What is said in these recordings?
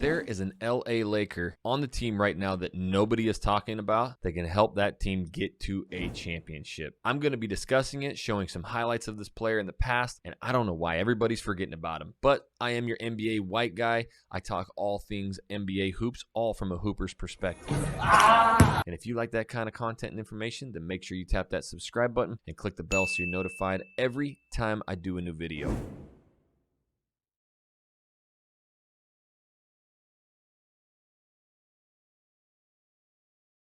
There is an LA Laker on the team right now that nobody is talking about that can help that team get to a championship. I'm going to be discussing it, showing some highlights of this player in the past, and I don't know why everybody's forgetting about him. But I am your NBA white guy. I talk all things NBA hoops, all from a hooper's perspective. And if you like that kind of content and information, then make sure you tap that subscribe button and click the bell so you're notified every time I do a new video.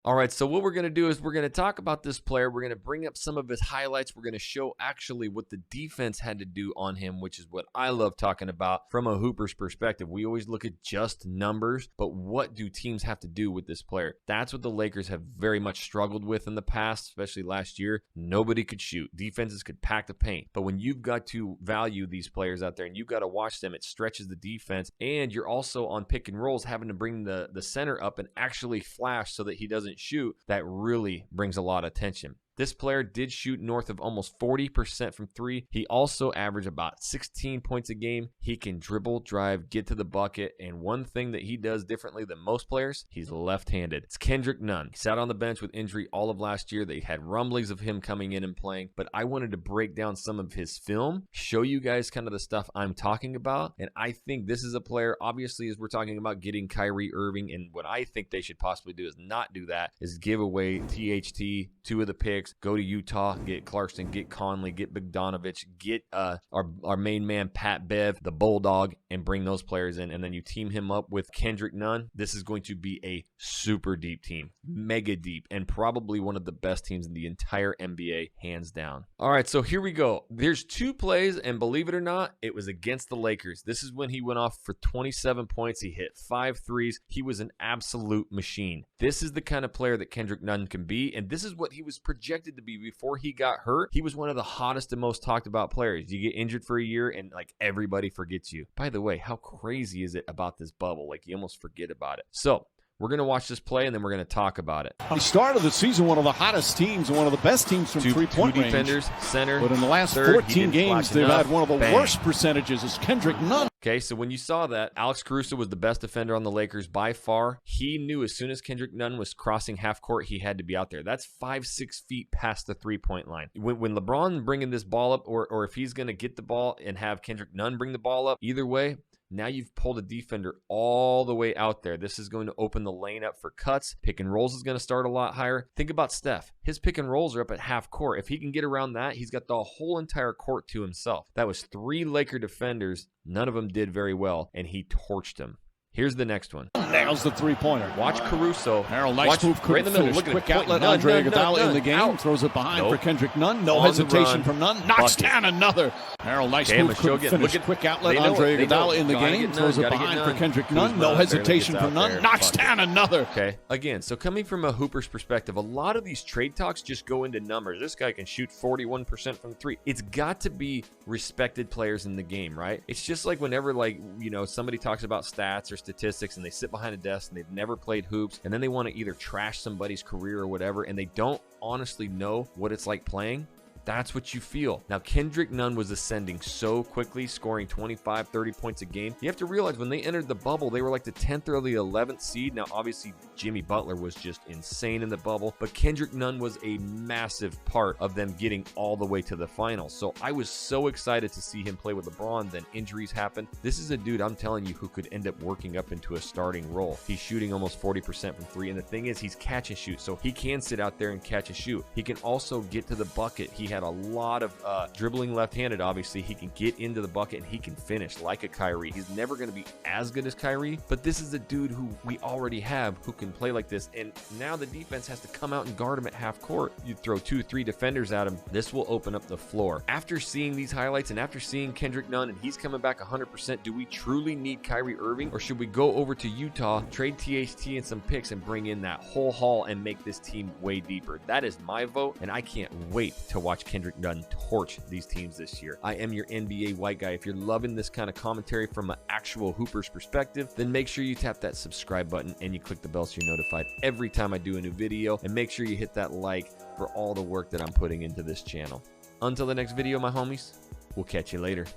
All right, so what we're going to do is we're going to talk about this player. We're going to bring up some of his highlights. We're going to show actually what the defense had to do on him, which is what I love talking about from a hooper's perspective. We always look at just numbers, but what do teams have to do with this player? That's what the Lakers have very much struggled with in the past, especially last year. Nobody could shoot. Defenses could pack the paint. But when you've got to value these players out there and you've got to watch them, it stretches the defense. And you're also on pick and rolls having to bring the center up and actually flash so that he doesn't shoot. That really brings a lot of attention. This player did shoot north of almost 40% from three. He also averaged about 16 points a game. He can dribble, drive, get to the bucket. And one thing that he does differently than most players, he's left-handed. It's Kendrick Nunn. He sat on the bench with injury all of last year. They had rumblings of him coming in and playing. But I wanted to break down some of his film, show you guys kind of the stuff I'm talking about. And I think this is a player, obviously, as we're talking about getting Kyrie, Irving. And what I think they should possibly do is not do that, is give away THT, 2 of the picks, go to Utah, get Clarkson, get Conley, get Bogdanovich, get our main man Pat Bev, the Bulldog, and bring those players in. And then you team him up with Kendrick Nunn. This is going to be a super deep team, mega deep, and probably one of the best teams in the entire NBA, hands down. All right, so here we go. There's 2 plays, and believe it or not, it was against the Lakers. This is when he went off for 27 points. He hit 5 threes. He was an absolute machine. This is the kind of player that Kendrick Nunn can be, and this is what he was projected to be before he got hurt. He was one of the hottest and most talked about players. You get injured for a year and like everybody forgets you. By the way, how crazy is it about this bubble? Like you almost forget about it. So we're going to watch this play, and then we're going to talk about it. He started the season one of the hottest teams and one of the best teams from three-point range. 2 defenders, center, but in the last third, 14 games, they've had one of the worst percentages as Kendrick Nunn. Okay, so when you saw that, Alex Caruso was the best defender on the Lakers by far. He knew as soon as Kendrick Nunn was crossing half court, he had to be out there. That's 5-6 feet past the three-point line. When LeBron bringing this ball up, or if he's going to get the ball and have Kendrick Nunn bring the ball up, either way, now you've pulled a defender all the way out there. This is going to open the lane up for cuts. Pick and rolls is going to start a lot higher. Think about Steph. His pick and rolls are up at half court. If he can get around that, he's got the whole entire court to himself. That was 3 Laker defenders. None of them did very well, and he torched them. Here's the next one. Nails the three-pointer. Watch Caruso. Harold, nice move, right in the middle. Look at quick outlet. Andre Iguodala in the game. Throws it behind for Kendrick Nunn. No hesitation from Nunn. Knocks down another. Harold, nice move. Couldn't finish. Quick outlet. Andre Iguodala in the game. Throws it behind for Kendrick Nunn. No hesitation from Nunn. Knocks down another. Okay. Again, so coming from a hooper's perspective, a lot of these trade talks just go into numbers. This guy can shoot 41% from 3. It's got to be respected players in the game, right? It's just like whenever, like, you know, somebody talks about stats or statistics and they sit behind a desk and they've never played hoops, and then they want to either trash somebody's career or whatever, and they don't honestly know what it's like playing. That's what you feel. Now, Kendrick Nunn was ascending so quickly, scoring 25, 30 points a game. You have to realize when they entered the bubble, they were like the 10th or the 11th seed. Now, obviously, Jimmy Butler was just insane in the bubble, but Kendrick Nunn was a massive part of them getting all the way to the finals. So I was so excited to see him play with LeBron. Then injuries happened. This is a dude, I'm telling you, who could end up working up into a starting role. He's shooting almost 40% from 3, and the thing is, he's catch and shoot, so he can sit out there and catch and shoot. He can also get to the bucket. He had a lot of dribbling left-handed. Obviously, he can get into the bucket and he can finish like a Kyrie. He's never going to be as good as Kyrie, but this is a dude who we already have who can play like this, and now the defense has to come out and guard him at half court. You throw 2-3 defenders at him, this will open up the floor. After seeing these highlights and after seeing Kendrick Nunn and he's coming back 100%, do we truly need Kyrie Irving, or should we go over to Utah, trade THT and some picks and bring in that whole haul and make this team way deeper? That is my vote, and I can't wait to watch Kendrick Nunn torch these teams this year. I am your NBA white guy. If you're loving this kind of commentary from an actual hooper's perspective, then make sure you tap that subscribe button and you click the bell so you're notified every time I do a new video, and make sure you hit that like for all the work that I'm putting into this channel. Until the next video, my homies, we'll catch you later.